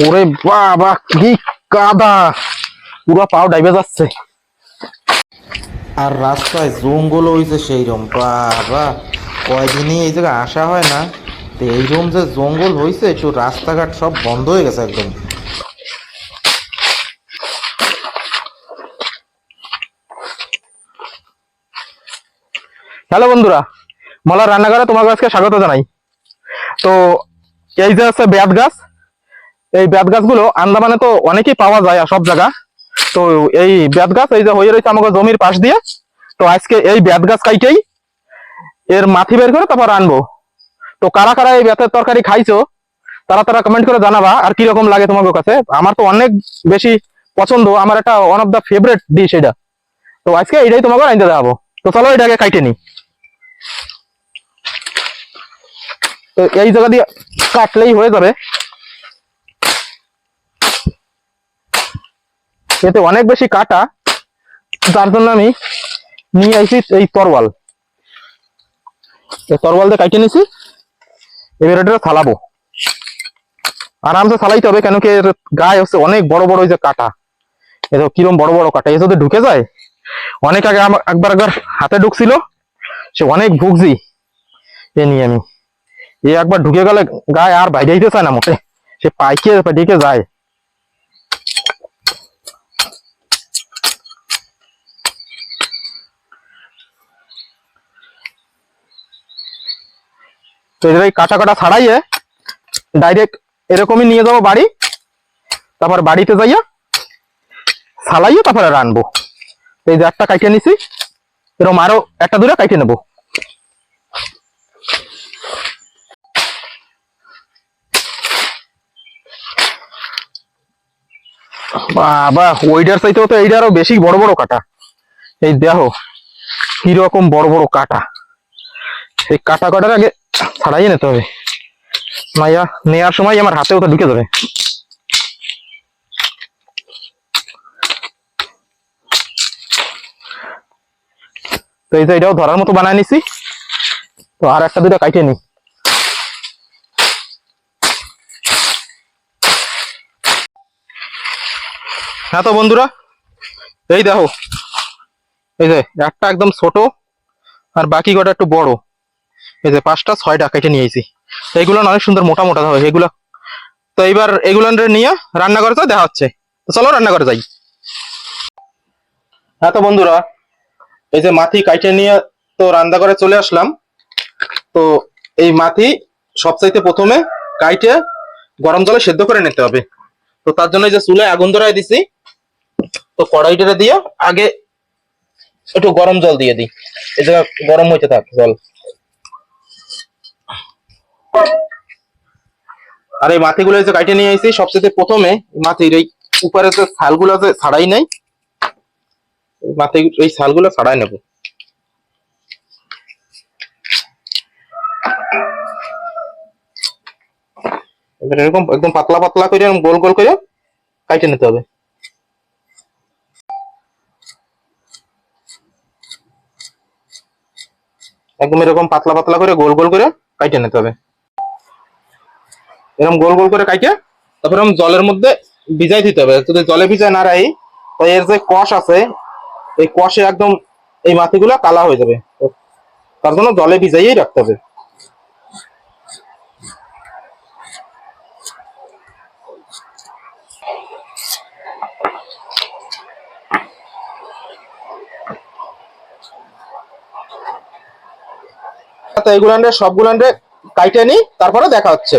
ওরে বাবা কি কাদা, পুরো পাও ডাইবে যাচ্ছে। আর রাস্তায় জঙ্গল হয়েছে সেইরকম, বাবা কয়দিনই এই জায়গায় আসা হয় না। তো এইরকম যে জঙ্গল হয়েছে, একটু রাস্তাঘাট সব বন্ধ হয়ে গেছে একদম। হ্যালো বন্ধুরা, মলার রান্নাঘরে তোমাকে আজকে স্বাগত জানাই। তো এই যে আছে বেত গাছ, এই বেত গাছগুলো আন্দামানে তো অনেকই পাওয়া যায় আর সব জায়গা। তো এই বেত গাছ এই যে হয়ে রয়েছে আমাকে জমির পাশ দিয়ে। তো আজকে এই বেত গাছ কাইটেই এর মাথি বের করে তারপর আনবো। তো কারা কারা এই বেতের তরকারি খাইছো তারা তারা কমেন্ট করে জানাবা আর কি রকম লাগে তোমাদের কাছে। আমার তো অনেক বেশি পছন্দ, আমার একটা one of the favourite dish এটা। তো আজকে এটাই তোমাকে আনতে দেখাবো। তো চলো এটাকে কাইটে নি। তো এই জায়গা দিয়ে কাটলেই হয়ে যাবে, এতে অনেক বেশি কাটা, যার জন্য আমি নিয়ে আসি এই তরওয়াল। এই তরওয়াল দিয়ে কাইটে নিছি, এবার এটা ছালাবো। আরামসে ছালাইতে হবে, কেন কি এর গায়ে হচ্ছে অনেক বড় বড় ওই যে কাটা, এ তো কিরম বড় বড় কাটা, এ যদি ঢুকে যায়। অনেক আগে আমার একবার হাতে ঢুকছিল, সে অনেক ভুগছি এ নিয়ে আমি। এ একবার ঢুকে গেলে গায়ে আর বাইরে দিতে চায় না মোটে, সে পাইকে ঢেকে যায়। তো এই কাটা কাটা ছাড়াইয়ে ডাইরেক্ট এরকমই নিয়ে যাবো বাড়ি, তারপর বাড়িতে যাইয়া ছালাইয়ে তারপরে রানবো। এই যে একটা কাইটে নিছি, এরকম আরো একটা দূরে কাইটে নেবো। বাবা ওইটার চাইতেও তো এইটা আরো বেশি বড় বড় কাটা। এই দেখো কিরকম বড় বড় কাটা, এই কাটা কাটার আগে ছাড়াইয়ে নিতে হবে, মাইয়া নেয়ার সময় আমার হাতেও তো ঢুকে যাবে। তো এই যে এটাও ধরার মতো বানায় নিছি। তো আর একটা দুটা কাইটে নি। হ্যাঁ তো বন্ধুরা, এই দেখো এই যে একটা একদম ছোট আর বাকি কটা একটু বড়। এই যে 5টা 6টা কেটে নিয়ে আইছি। এইগুলো অনেক সুন্দর মোটা মোটা হবে এগুলো। তো এইবার এগুলো নিয়ে রান্না করে তো দেখা হচ্ছে। তো চলো রান্না করে যাই। হ্যাঁ তো বন্ধুরা, এই যে মাথি কাইটে নিয়ে তো রান্না করে চলে আসলাম। তো এই মাথি সবচাইতে প্রথমে কাইটে গরম জলে সেদ্ধ করে নিতে হবে। তো তার জন্য এই যে চুলায় আগুন ধরায় দিছি। তো কড়াইটা দিয়ে আগে একটু গরম জল দিয়ে দিই, এই জায়গা গরম হইতে থাক জল। আর এই মাথিগুলো যে কাটে নিয়ে আইছি, সবচেয়ে প্রথমে মাথির এই উপরে যে ছালগুলো আছে ছাড়াই নাই, মাথি এই ছালগুলো ছাড়াই নেব। এরকম একদম পাতলা পাতলা করে গোল গোল করে কাটে নিতে হবে। একদম এরকম পাতলা পাতলা করে গোল গোল করে কাটে নিতে হবে। এরকম গোল গোল করে কাটে তারপর জলের মধ্যে ভিজাই দিতে হবে। যদি জলে ভিজায় না রাখি, তো এর যে কষ আছে, এই কষে একদম এই মাথিগুলো কালা হয়ে যাবে। তার জন্য জলে ভিজাইয়েই রাখতে হবে। তো এইগুলো সবগুলো কাইটে নি, তারপরে দেখা হচ্ছে।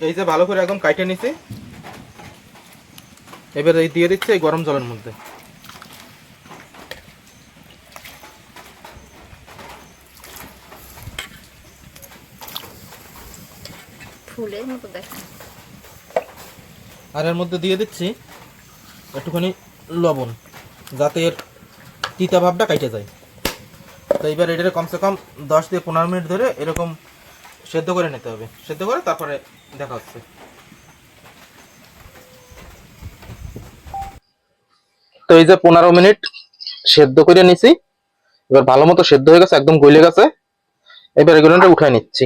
এই যে ভালো করে একদম কাইটে নিছি, এবার এই দিয়ে দিচ্ছে এই গরম জলের মধ্যে। ফুলের মতো দেখা। আর এর মধ্যে দিয়ে দিচ্ছি একটুখানি লবণ, যাতে এর তিতা ভাবটা কাইটে যায়। তো এবার এটাকে কমসে কম 10 থেকে 15 মিনিট ধরে এরকম সেদ্ধ করে নিতে হবে। সেদ্ধ করে তারপরে দেখা হচ্ছে। তো এই যে 15 মিনিট সেদ্ধ করে নিছি, এবার ভালো মতো সেদ্ধ হয়ে গেছে, একদম গলে গেছে। এবার এগুলো উঠাই নিচ্ছি।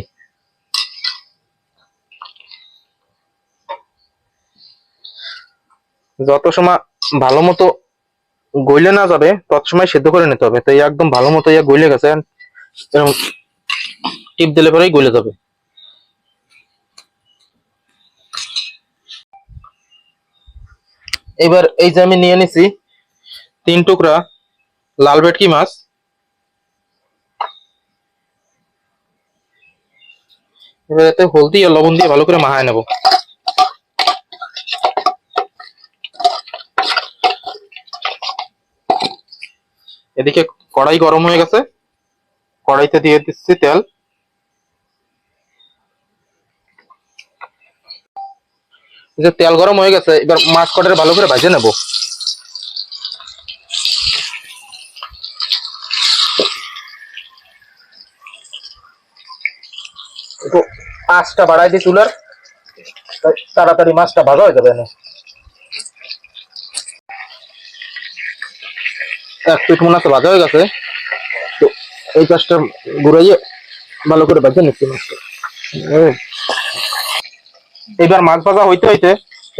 যত সময় ভালো মতো গইলে না যাবে তত সময় সিদ্ধ করে নিতে হবে। তো এই একদম ভালো মতো গইলে গেছে, এরকম টিপ দিলে পরেই গলে যাবে। এবার এই যে আমি নিয়ে নিছি 3 টুকরা লাল ভেটকি মাছ। এবার এতে হলদি আর লবণ দিয়ে ভালো করে মাখায় নেব। এদিকে কড়াই গরম হয়ে গেছে, কড়াইতে দিয়ে দিচ্ছি তেল। এই যে তেল গরম হয়ে গেছে, এবার মাছ কটারে ভালো করে ভেজে নেব। একটু আঁচটা বাড়াই দিই চুলার, তাড়াতাড়ি মাছটা ভাজা হয়ে যাবে না। এক পিঠ মনে হচ্ছে ভাজা হয়ে গেছে, তো এই কাজটা ঘুরাইয়ে ভালো করে ভেজে নিচ্ছি মাছটা। এবার মাছ ভাজা হইতে হইতে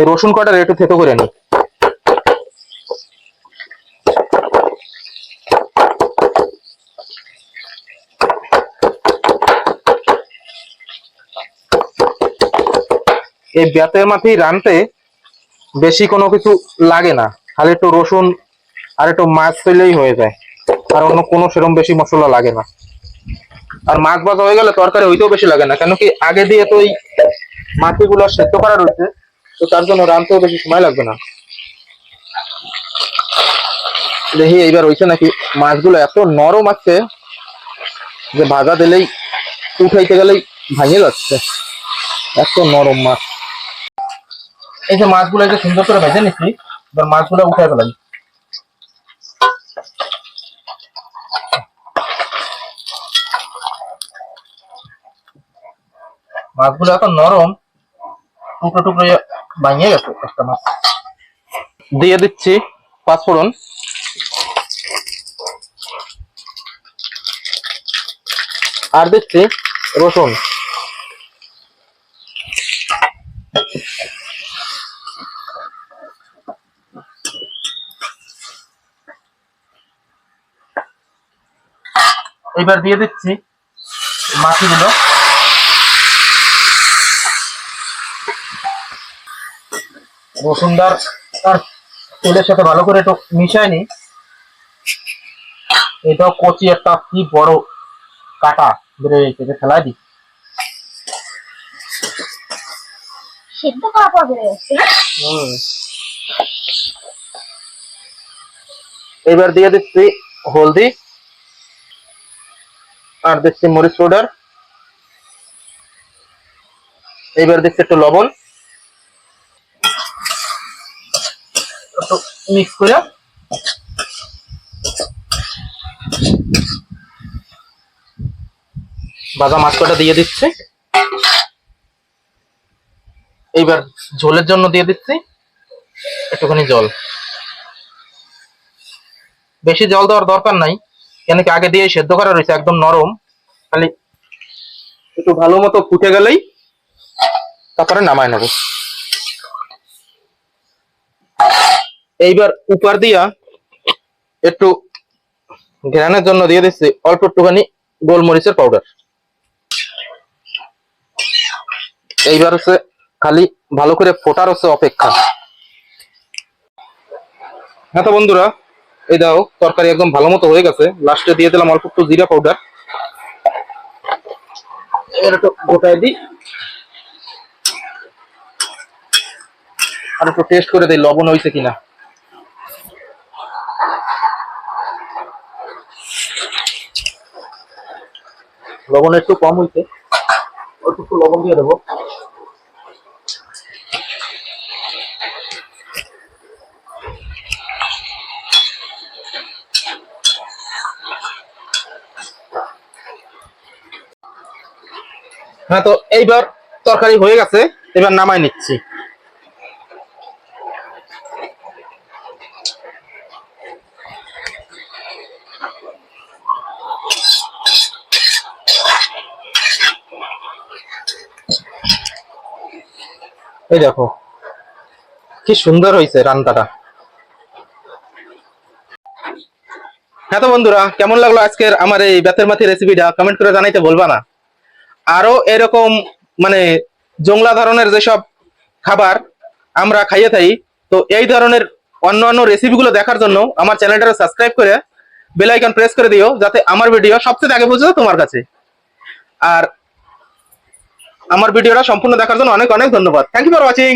এই রসুন কটা একটু থেতো করে নিই। এই বেতের মাথায় রানতে বেশি কোনো কিছু লাগে না, খালি একটু রসুন আর একটু মাছ ফেলেই হয়ে যায়, আর অন্য কোনো সেরকম বেশি মশলা লাগে না। আর মাছ ভাজা হয়ে গেলে তরকারি হইতেও বেশি লাগে না, কেন কি আগে দিয়ে তো ওই মাছগুলো সেদ্ধ করা রয়েছে, তো তার জন্য রানতেও বেশি সময় লাগবে না। দেখি এইবার হয়েছে নাকি। মাছগুলো এত নরম আছে যে ভাজা দিলেই উঠাইতে গেলেই ভাঙে যাচ্ছে, এত নরম মাছ। এই যে মাছগুলো এই যে সুন্দর করে ভেজে নিচ্ছি, এবার মাছগুলো উঠাই ফেলাই। মাছগুলো এত নরম, টুকরো টুকরো ভাঙিয়ে গেছে একটা মাছ। দিয়ে দিচ্ছি পাঁচফোড়ন, আর দিচ্ছি রসুন। এবার দিয়ে দিচ্ছি মাছগুলো। রসুনদার আর তেলের সাথে ভালো করে একটু মিশাই নি। এটাও কচি একটা কি বড় কাটা বেড়ে গেছে, ফেলাই দিই। সিদ্ধ করা পর বেড়ে যাচ্ছে। এবার দিয়ে দিচ্ছি হলদি, আর দিচ্ছি মরিচ পাউডার। এবার দিচ্ছি একটু লবণ, একটু মিক্স করে ভাজা মাছ কটা দিয়ে দিচ্ছি। এইবার ঝোলের জন্য দিয়ে দিচ্ছি একটুখানি জল। বেশি জল দেওয়ার দরকার নাই, কেন কি আগে দিয়ে সেদ্ধ করা রয়েছে, একদম নরম। খালি একটু ভালো মতো ফুটে গেলেই তারপরে নামায় নেব। এইবার উপর দিয়া একটু ঘ্রাণের জন্য দিয়ে দিচ্ছি অল্প একটুখানি গোলমরিচের পাউডার। এইবার হচ্ছে খালি ভালো করে ফোটার হচ্ছে অপেক্ষা। হ্যাঁ তো বন্ধুরা, এই দাও তরকারি একদম ভালো মতো হয়ে গেছে। লাস্টে দিয়ে দিলাম অল্প একটু জিরা পাউডার। এবার একটু গোটায় দিই, আর একটু টেস্ট করে দিই লবণ হয়েছে কিনা। লবণ একটু কম হয়েছে, অল্প একটু লবণ দিয়ে দেবো। হ্যাঁ তো এইবার তরকারি হয়ে গেছে, এবার নামাই নিচ্ছি। এই দেখো কি সুন্দর হয়েছে রান্নাটা। হ্যাঁ তো বন্ধুরা, কেমন লাগলো আজকের আমার এই বেতের মাথি রেসিপিটা কমেন্ট করে জানাইতে বলবা না। আরো এরকম মানে জংলা ধরনের যেসব খাবার আমরা খাইয়ে থাকি, তো এই ধরনের অন্যান্য রেসিপিগুলো দেখার জন্য আমার চ্যানেলটা সাবস্ক্রাইব করে বেল আইকন প্রেস করে দিও, যাতে আমার ভিডিও সবচেয়ে আগে পৌঁছে তোমার কাছে। আর আমার ভিডিওটা সম্পূর্ণ দেখার জন্য অনেক অনেক ধন্যবাদ। Thank you for watching.